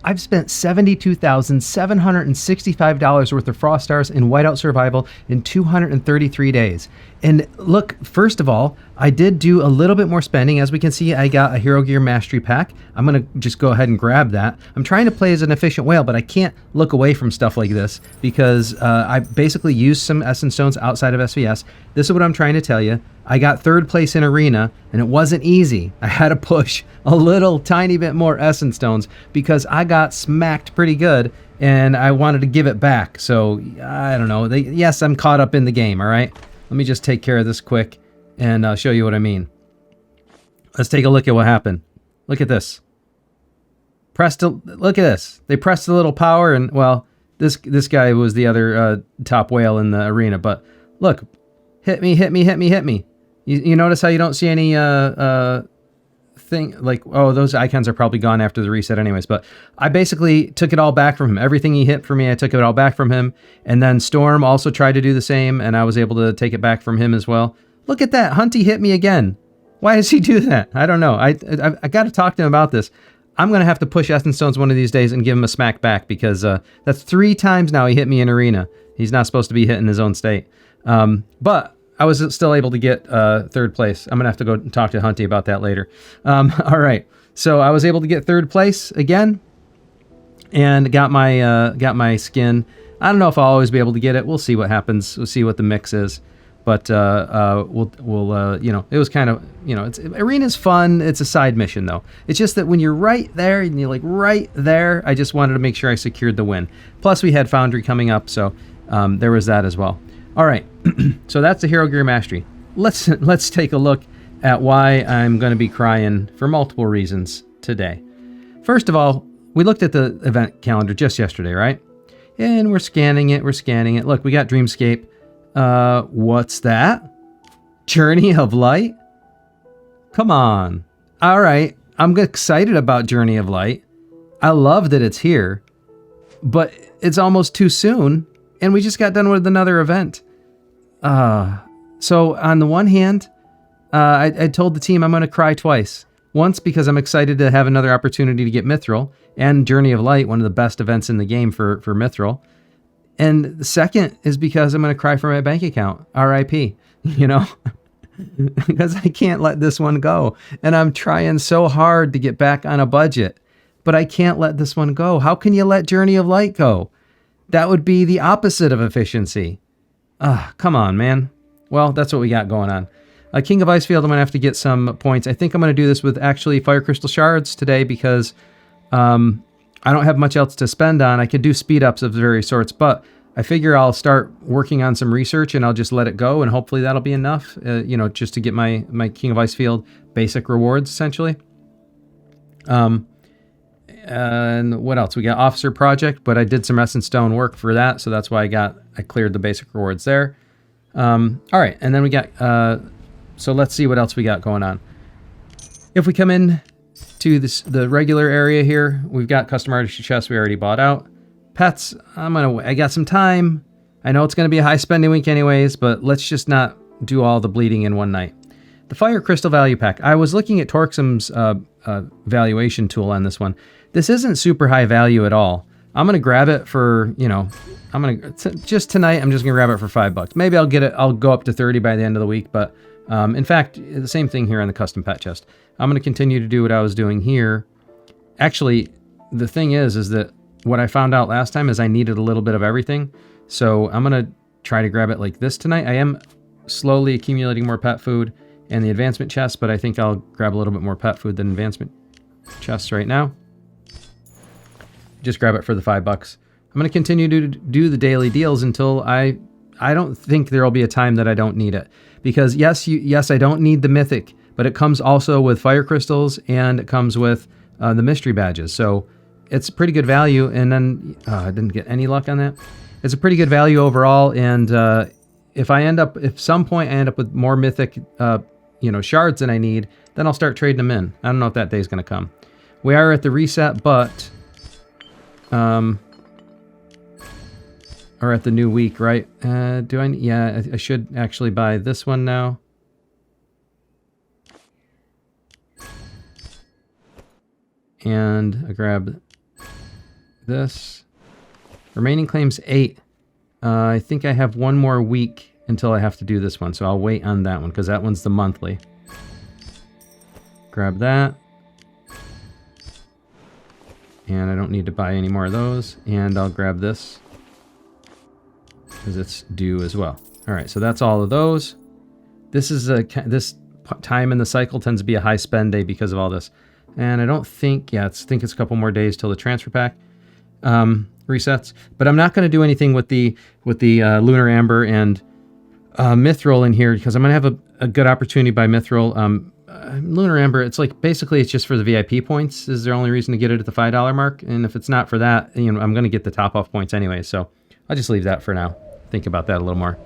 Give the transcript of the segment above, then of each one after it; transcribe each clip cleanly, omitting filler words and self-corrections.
I've spent $72,765 worth of Frost Stars in Whiteout Survival in 233 days. And look, first of all, I did do a little bit more spending. As we can see, I got a Hero Gear Mastery Pack. I'm going to just go ahead and grab that. I'm trying to play as an efficient whale, but I can't look away from stuff like this because I basically used some Essence Stones outside of SVS. This is what I'm trying to tell you. I got 3rd place in Arena, and it wasn't easy. I had to push a little tiny bit more Essence Stones because I got smacked pretty good, and I wanted to give it back. So, I don't know. Yes, I'm caught up in the game, all right? Let me just take care of this quick, and I'll show you what I mean. Let's take a look at what happened. Look at this. Look at this. They pressed a little power, and, well, this guy was the other top whale in the arena. But, look. Hit me, hit me, hit me, hit me. You notice how you don't see any thing like, oh, those icons are probably gone after the reset anyways, but I basically took it all back from him. Everything he hit for me, I took it all back from him. And then Storm also tried to do the same, and I was able to take it back from him as well. Look at that. Hunty hit me again. Why does he do that? I don't know. I got to talk to him about this. I'm going to have to push Essence Stones one of these days and give him a smack back because that's 3 times now he hit me in Arena. He's not supposed to be hitting his own state. But I was still able to get 3rd place. I'm going to have to go talk to Hunty about that later. All right. So I was able to get 3rd place again and got my skin. I don't know if I'll always be able to get it. We'll see what happens. We'll see what the mix is. But we'll you know, it was kind of, you know, Arena's fun. It's a side mission though. It's just that when you're right there and you're like right there, I just wanted to make sure I secured the win. Plus we had Foundry coming up. So there was that as well. All right, so that's the Hero Gear Mastery. Let's take a look at why I'm going to be crying for multiple reasons today. First of all, we looked at the event calendar just yesterday, right? And we're scanning it. Look, we got Dreamscape. What's that? Journey of Light? Come on. All right, I'm excited about Journey of Light. I love that it's here, but it's almost too soon, and we just got done with another event. So on the one hand, I told the team I'm going to cry twice. Once because I'm excited to have another opportunity to get Mithril and Journey of Light, one of the best events in the game for Mithril. And the second is because I'm going to cry for my bank account, RIP, you know, because I can't let this one go. And I'm trying so hard to get back on a budget, but I can't let this one go. How can you let Journey of Light go? That would be the opposite of efficiency. Come on, man. Well, that's what we got going on. King of Icefield, I'm going to have to get some points. I think I'm going to do this with actually Fire Crystal Shards today because I don't have much else to spend on. I could do speed ups of various sorts, but I figure I'll start working on some research and I'll just let it go, and hopefully that'll be enough, you know, just to get my King of Icefield basic rewards, essentially. And what else? We got Officer Project, but I did some Essence Stone work for that, so that's why I cleared the basic rewards there. All right, and then we got, so let's see what else we got going on. If we come in to the regular area here, we've got custom artistry chests we already bought out. Pets, I got some time. I know it's going to be a high spending week anyways, but let's just not do all the bleeding in one night. The Fire Crystal Value Pack. I was looking at Torxum's valuation tool on this one. This isn't super high value at all. I'm going to grab it for, you know, just tonight, I'm just going to grab it for $5. Maybe I'll get it, I'll go up to 30 by the end of the week, but in fact, the same thing here on the custom pet chest. I'm going to continue to do what I was doing here. Actually, the thing is that what I found out last time is I needed a little bit of everything. So I'm going to try to grab it like this tonight. I am slowly accumulating more pet food and the advancement chest, but I think I'll grab a little bit more pet food than advancement chests right now. Just grab it for the $5. I'm going to continue to do the daily deals until I don't think there'll be a time that I don't need it. Because yes, I don't need the mythic, but it comes also with fire crystals and it comes with the mystery badges. So it's pretty good value. And then I didn't get any luck on that. It's a pretty good value overall. And if some point I end up with more mythic, shards than I need, then I'll start trading them in. I don't know if that day's going to come. We are at the reset, but or at the new week, right? Yeah, I should actually buy this one now. And I grab this. Remaining claims 8. I think I have one more week until I have to do this one, so I'll wait on that one because that one's the monthly. Grab that. And I don't need to buy any more of those. And I'll grab this because it's due as well. All right, so that's all of those. This is this time in the cycle tends to be a high spend day because of all this. And I don't think, I think it's a couple more days till the transfer pack resets. But I'm not going to do anything with the Lunar Amber and Mithril in here because I'm going to have a good opportunity by Mithril. Lunar Amber, it's like basically it's just for the VIP points is the only reason to get it at the $5 mark. And if it's not for that, you know, I'm going to get the top off points anyway. So I'll just leave that for now. Think about that a little more.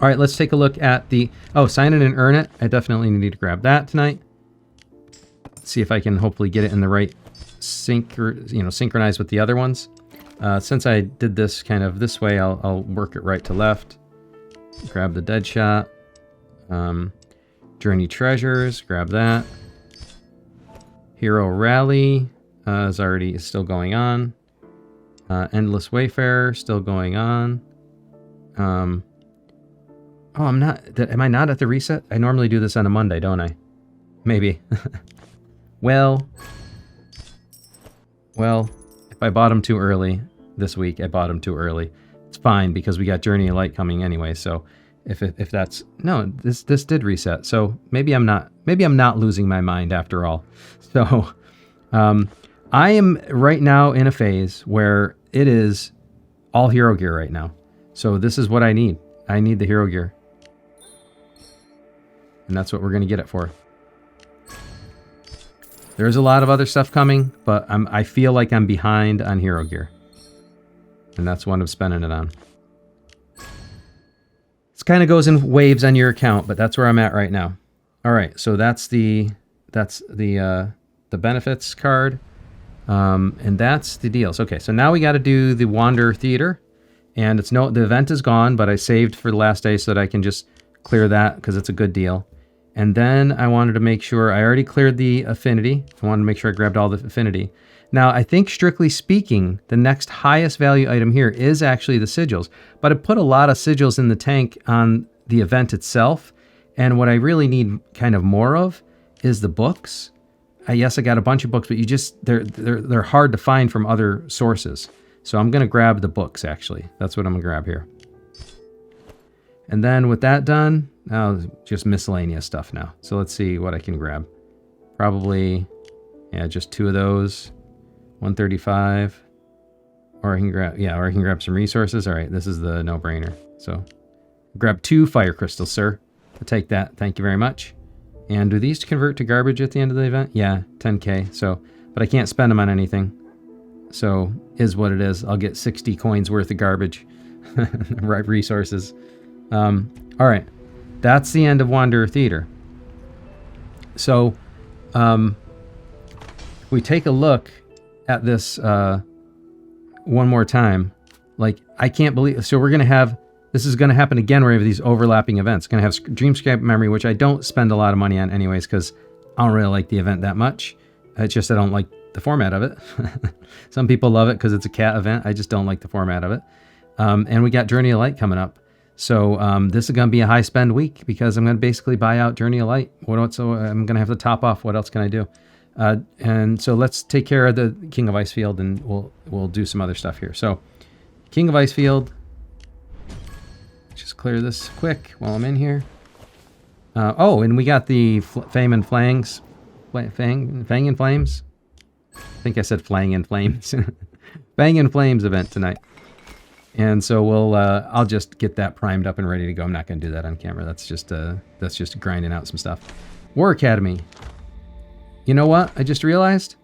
All right, let's take a look at the, sign in and earn it. I definitely need to grab that tonight. Let's see if I can hopefully get it in the right sync, or, synchronize with the other ones. Since I did this kind of this way, I'll work it right to left. Grab the dead shot. Journey Treasures, grab that. Hero Rally is still going on. Endless Wayfarer, still going on. I'm not. Am I not at the reset? I normally do this on a Monday, don't I? Maybe. Well, if I bought them too early this week, I bought them too early. It's fine because we got Journey of Light coming anyway. So if that's no, this did reset. So maybe I'm not losing my mind after all. So I am right now in a phase where it is all hero gear right now. So this is what I need. I need the hero gear. And that's what we're going to get it for. There's a lot of other stuff coming, but I feel like I'm behind on hero gear. And that's what I'm spending it on. This kind of goes in waves on your account, but that's where I'm at right now. All right, so that's the benefits card. And that's the deals. Okay, so now we got to do the Wander Theater. And the event is gone, but I saved for the last day so that I can just clear that because it's a good deal. And then I wanted to make sure I already cleared the affinity. I wanted to make sure I grabbed all the affinity. Now, I think strictly speaking, the next highest value item here is actually the sigils, but I put a lot of sigils in the tank on the event itself. And what I really need kind of more of is the books. Yes, I got a bunch of books, but they're hard to find from other sources. So I'm going to grab the books, actually. That's what I'm going to grab here. And then with that done, now just miscellaneous stuff now. So let's see what I can grab. Probably, just 2 of those. 135. Or I can grab some resources. All right, this is the no-brainer. So grab 2 fire crystals, sir. I'll take that. Thank you very much. And do these convert to garbage at the end of the event? Yeah, 10K. So, but I can't spend them on anything. So, is what it is. I'll get 60 coins worth of garbage. Right, resources. All right. That's the end of Wanderer Theater. So, if we take a look at this one more time, like, I can't believe... So we're going to have... This is going to happen again where we have these overlapping events. Going to have Dreamscape Memory, which I don't spend a lot of money on anyways because I don't really like the event that much. It's just I don't like the format of it. Some people love it because it's a cat event. I just don't like the format of it. And we got Journey of Light coming up. So this is going to be a high spend week because I'm going to basically buy out Journey of Light. So I'm going to have to top off. What else can I do? And so let's take care of the King of Icefield and we'll do some other stuff here. So King of Icefield. Just clear this quick while I'm in here. And we got the Fame and Flangs. Fang and Flames? I think I said Flang and Flames. Fang and Flames event tonight. And so I'll just get that primed up and ready to go. I'm not going to do that on camera. That's just grinding out some stuff. War Academy. You know what? I just realized.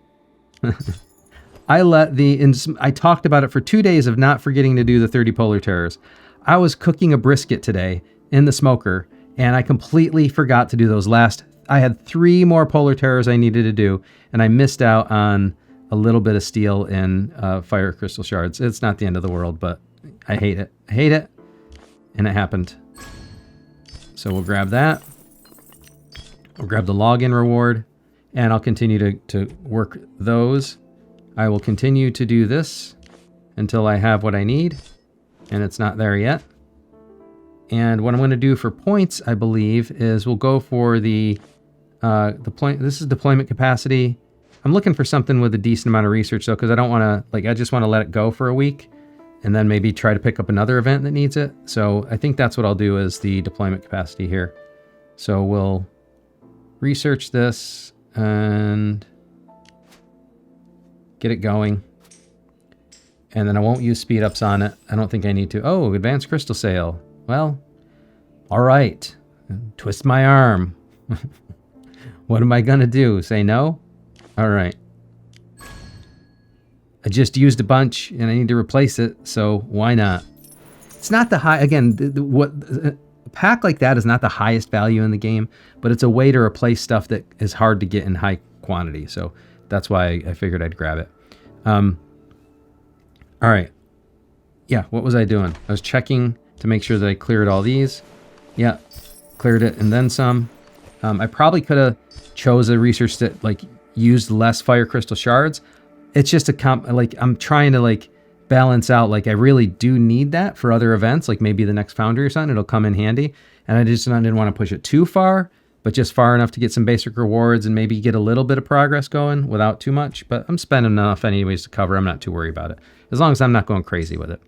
I talked about it for 2 days of not forgetting to do the 30 Polar Terrors. I was cooking a brisket today in the smoker, and I completely forgot to do those last. I had 3 more Polar Terrors I needed to do, and I missed out on a little bit of steel and fire crystal shards. It's not the end of the world, but I hate it. I hate it, and it happened. So we'll grab that. We'll grab the login reward, and I'll continue to work those. I will continue to do this until I have what I need, and it's not there yet. And what I'm going to do for points, I believe, is we'll go for the this is deployment capacity. I'm looking for something with a decent amount of research though, because I don't want to, like, I just want to let it go for a week and then maybe try to pick up another event that needs it. So I think that's what I'll do is the deployment capacity here. So we'll research this and get it going. And then I won't use speed ups on it. I don't think I need to. Oh, advanced crystal sale. Well, all right. Twist my arm. What am I going to do? Say no? All right. I just used a bunch and I need to replace it, so why not? It's not the high, again, a pack like that is not the highest value in the game, but it's a way to replace stuff that is hard to get in high quantity, so that's why I figured I'd grab it. All right. Yeah, what was I doing? I was checking to make sure that I cleared all these. Yeah, cleared it and then some. I probably could have chose a research that like used less fire crystal shards. It's just I'm trying to like balance out, like I really do need that for other events, like maybe the next Foundry or something, it'll come in handy. And I didn't want to push it too far, but just far enough to get some basic rewards and maybe get a little bit of progress going without too much. But I'm spending enough anyways to cover. I'm not too worried about it, as long as I'm not going crazy with it.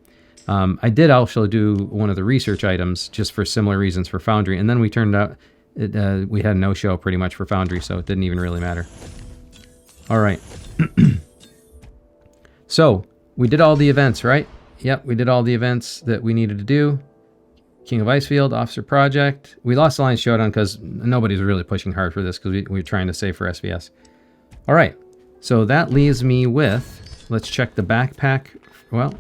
I did also do one of the research items just for similar reasons for Foundry, and then we turned out we had no show pretty much for Foundry, so it didn't even really matter. All right. So we did all the events, right? Yep, we did all the events that we needed to do. King of Icefield, Officer Project. We lost Alliance Showdown because nobody's really pushing hard for this because we were trying to save for SVS. All right, so that leaves me with, let's check the backpack. Well,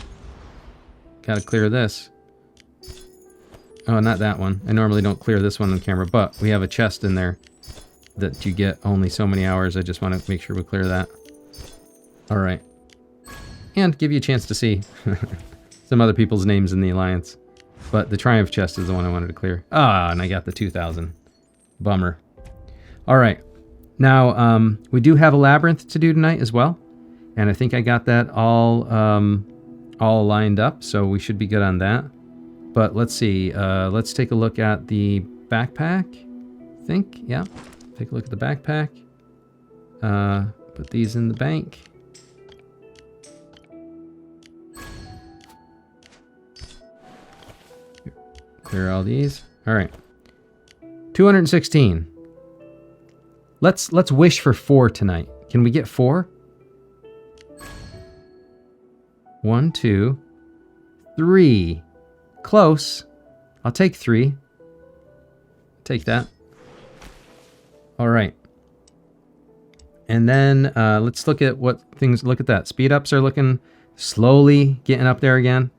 got to clear this. Oh, not that one. I normally don't clear this one on camera, but we have a chest in there that you get only so many hours. I just want to make sure we clear that. All right. And give you a chance to see some other people's names in the Alliance. But the Triumph chest is the one I wanted to clear. Ah, and I got the 2000. Bummer. All right. Now, we do have a labyrinth to do tonight as well. And I think I got that all lined up, so we should be good on that. But let's see. Let's take a look at the backpack. I think, yeah. Take a look at the backpack. Put these in the bank. Clear all these. All right. 216. Let's wish for 4 tonight. Can we get 4? 1, 2, 3. Close. I'll take 3. Take that. All right. And then let's look at what things. Look at that. Speed ups are looking slowly getting up there again.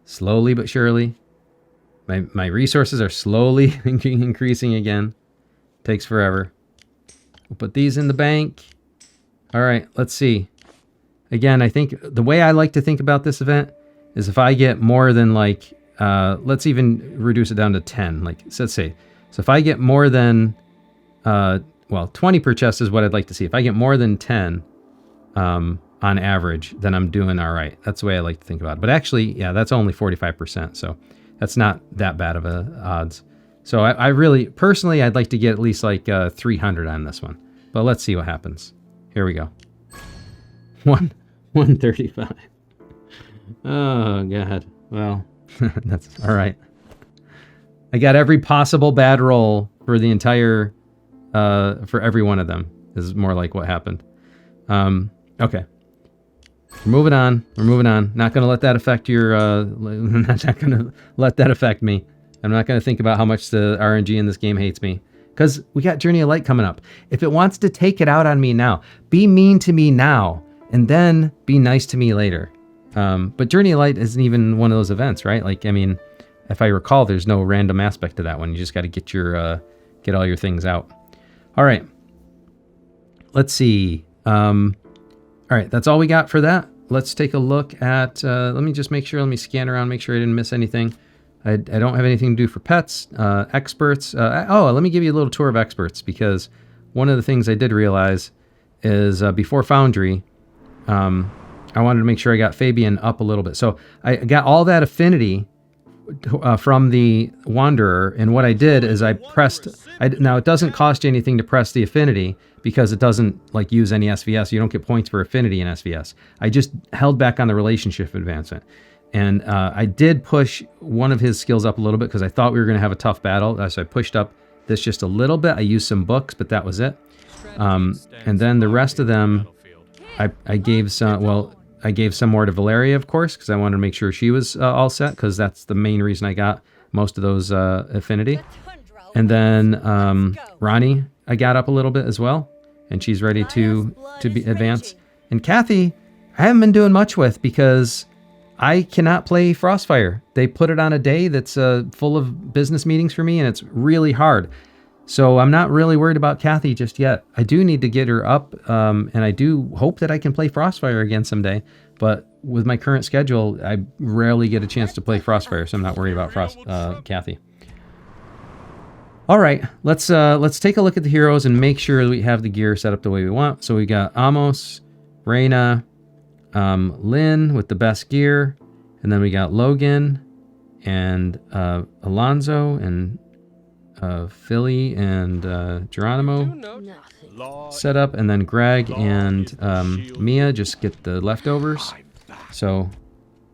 Slowly but surely. My resources are slowly increasing again. Takes forever. We'll put these in the bank. All right, let's see. Again, I think the way I like to think about this event is if I get more than like, let's even reduce it down to 10. Like, so let's say, so if I get more than, well, 20 per chest is what I'd like to see. If I get more than 10 on average, then I'm doing all right. That's the way I like to think about it. But actually, yeah, that's only 45%. So that's not that bad of a odds. So I really, personally, I'd like to get at least like 300 on this one. But let's see what happens. Here we go. 135. Oh, God. Well, that's all right. I got every possible bad roll for the entire, for every one of them. This is more like what happened. Okay. We're moving on. We're moving on. Not going to let that affect your, not going to let that affect me. I'm not going to think about how much the RNG in this game hates me. Because we got Journey of Light coming up. If it wants to take it out on me now, be mean to me now, and then be nice to me later. But Journey of Light isn't even one of those events, right? Like, I mean, if I recall, there's no random aspect to that one. You just got to get your, get all your things out. All right. Let's see. All right, that's all we got for that. Let's take a look at, let me just make sure, let me scan around, make sure I didn't miss anything. I don't have anything to do for pets, experts. Oh, let me give you a little tour of experts, because one of the things I did realize is before Foundry, I wanted to make sure I got Fabian up a little bit. So I got all that affinity from the Wanderer, and what I did is I pressed. Now it doesn't cost you anything to press the affinity because it doesn't like use any SVS. You don't get points for affinity in SVS. I just held back on the relationship advancement, and I did push one of his skills up a little bit because I thought we were going to have a tough battle. So I pushed up this just a little bit. I used some books, but that was it. And then the rest of them, I gave some. Well, I gave some more to Valeria, of course, because I wanted to make sure she was all set, because that's the main reason I got most of those affinity. And then Ronnie, I got up a little bit as well, and she's ready to be advance. And Kathy, I haven't been doing much with because I cannot play Frostfire. They put it on a day that's full of business meetings for me, and it's really hard. So I'm not really worried about Kathy just yet. I do need to get her up, and I do hope that I can play Frostfire again someday. But with my current schedule, I rarely get a chance to play Frostfire, so I'm not worried about Kathy. All right, let's take a look at the heroes and make sure we have the gear set up the way we want. So we got Amos, Reyna, Lynn with the best gear, and then we got Logan and Alonzo and Philly and Geronimo set up, and then Greg and Mia just get the leftovers. So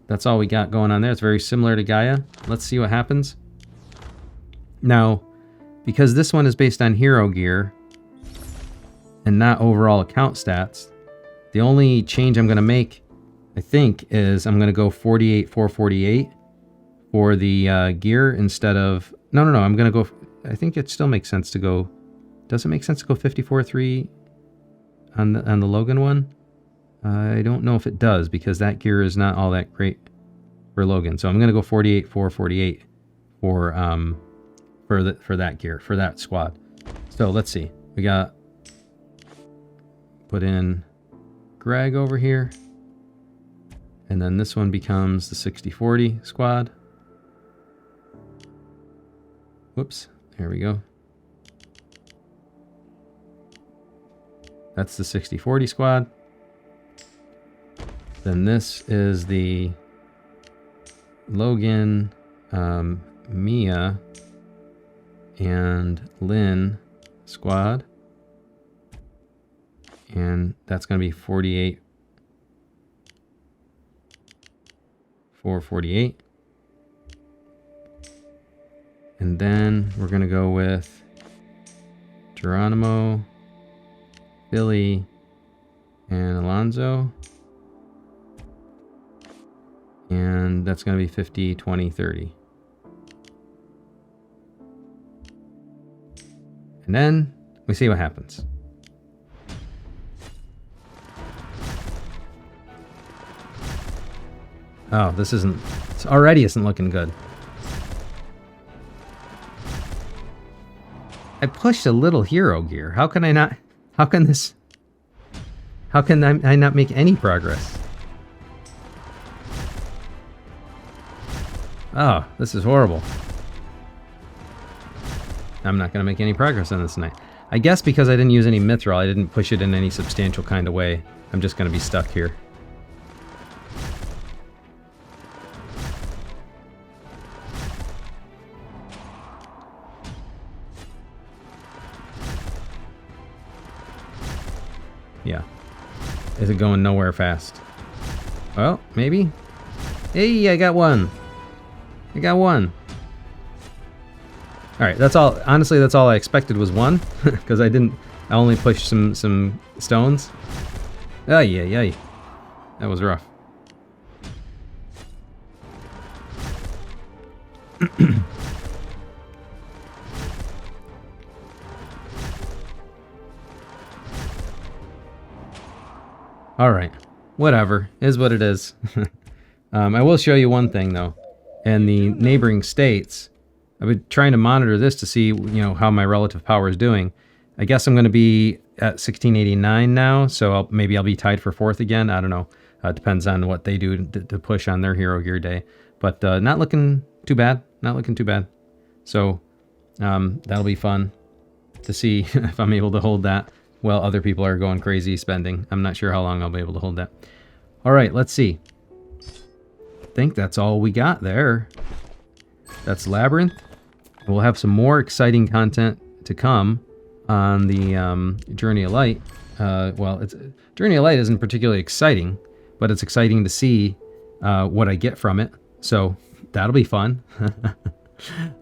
that's all we got going on there. It's very similar to Gaia. Let's see what happens. Now, because this one is based on hero gear and not overall account stats, the only change I'm going to make, I think, is I'm going to go 48-448 for the gear instead of... No, I'm going to go... I think it still makes sense to go... Does it make sense to go 54-3 on the Logan one? I don't know if it does, because that gear is not all that great for Logan. So I'm going to go 48-448 for that gear, for that squad. So let's see. We got... Put in Greg over here. And then this one becomes the 60-40 squad. Whoops. There we go. That's the 60-40 squad. Then this is the Logan, Mia, and Lynn squad. And that's going to be 48-448. And then we're going to go with Geronimo, Billy, and Alonzo. And that's going to be 50-20-30. And then we see what happens. Oh, this already isn't looking good. I pushed a little hero gear. How can I not make any progress? Oh, this is horrible. I'm not going to make any progress on this tonight. I guess because I didn't use any mithril, I didn't push it in any substantial kind of way. I'm just going to be stuck here. Yeah. Is it going nowhere fast? Well, maybe. Hey, I got one. I got one. All right, that's all. Honestly, that's all I expected was one, because I only pushed some stones. Oh yeah. That was rough. All right, whatever, is what it is. I will show you one thing though. In the neighboring states, I've been trying to monitor this to see, how my relative power is doing. I guess I'm going to be at 1689 now, so maybe I'll be tied for 4th again. I don't know. Depends on what they do to push on their hero gear day. But not looking too bad. Not looking too bad. So that'll be fun to see if I'm able to hold that while other people are going crazy spending. I'm not sure how long I'll be able to hold that. All right, let's see. I think that's all we got there. That's Labyrinth. We'll have some more exciting content to come on the Journey of Light. Journey of Light isn't particularly exciting, but it's exciting to see what I get from it. So that'll be fun.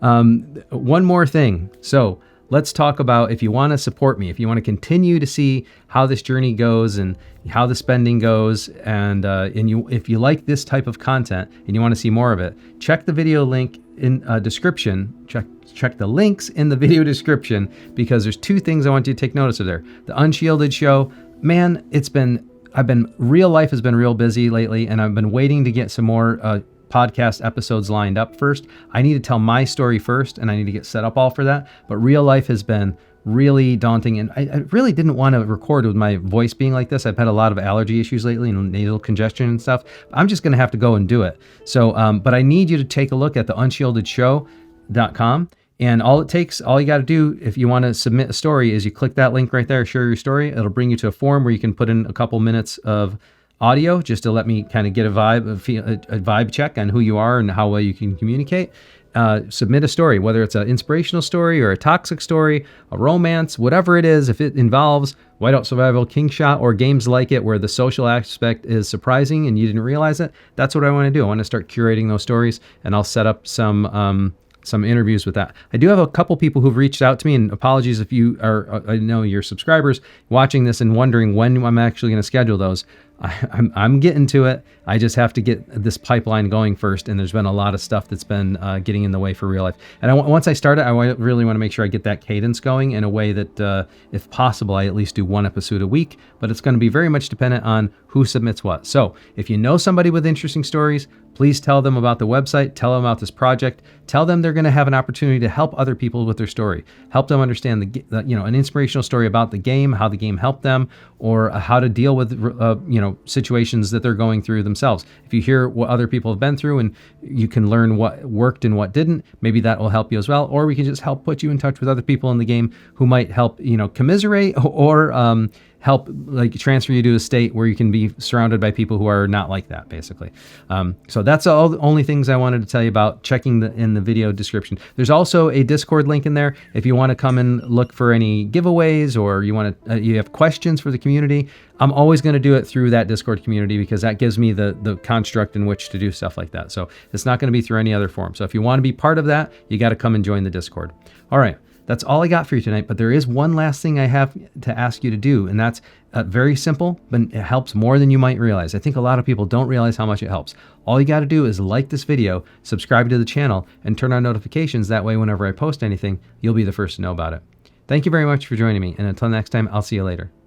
One more thing. So let's talk about, if you want to support me, if you want to continue to see how this journey goes and how the spending goes, and if you like this type of content and you want to see more of it, check the video link in description. Check the links in the video description, because there's two things I want you to take notice of there. The Unshielded show, man, real life has been real busy lately, and I've been waiting to get some more podcast episodes lined up first. I need to tell my story first, and I need to get set up all for that. But real life has been really daunting, and I really didn't want to record with my voice being like this. I've had a lot of allergy issues lately and nasal congestion and stuff. I'm just going to have to go and do it. So, but I need you to take a look at the unshielded.show.com. And all you got to do if you want to submit a story is you click that link right there, share your story. It'll bring you to a form where you can put in a couple minutes of audio just to let me kind of get a vibe check on who you are and how well you can communicate. Submit a story, whether it's an inspirational story or a toxic story, a romance, whatever it is. If it involves Whiteout Survival, King Shot, or games like it where the social aspect is surprising and you didn't realize it, that's what I want to do. I want to start curating those stories, and I'll set up some interviews with that. I do have a couple people who've reached out to me, and apologies if you are, I know you're subscribers watching this and wondering when I'm actually going to schedule those. I'm getting to it. I just have to get this pipeline going first, and there's been a lot of stuff that's been getting in the way for real life. And once I start it, I really want to make sure I get that cadence going in a way that, if possible, I at least do one episode a week, but it's going to be very much dependent on who submits what. So if you know somebody with interesting stories, please tell them about the website, tell them about this project, tell them they're going to have an opportunity to help other people with their story, help them understand an inspirational story about the game, how the game helped them, or how to deal with situations that they're going through themselves. If you hear what other people have been through and you can learn what worked and what didn't, maybe that will help you as well. Or we can just help put you in touch with other people in the game who might help commiserate or help transfer you to a state where you can be surrounded by people who are not like that, basically. So that's all the only things I wanted to tell you about. Checking in the video description. There's also a Discord link in there if you want to come and look for any giveaways, or you have questions for the community. I'm always going to do it through that Discord community because that gives me the construct in which to do stuff like that. So it's not going to be through any other form. So if you want to be part of that, you got to come and join the Discord. All right. That's all I got for you tonight, but there is one last thing I have to ask you to do, and that's very simple, but it helps more than you might realize. I think a lot of people don't realize how much it helps. All you got to do is like this video, subscribe to the channel, and turn on notifications. That way, whenever I post anything, you'll be the first to know about it. Thank you very much for joining me, and until next time, I'll see you later.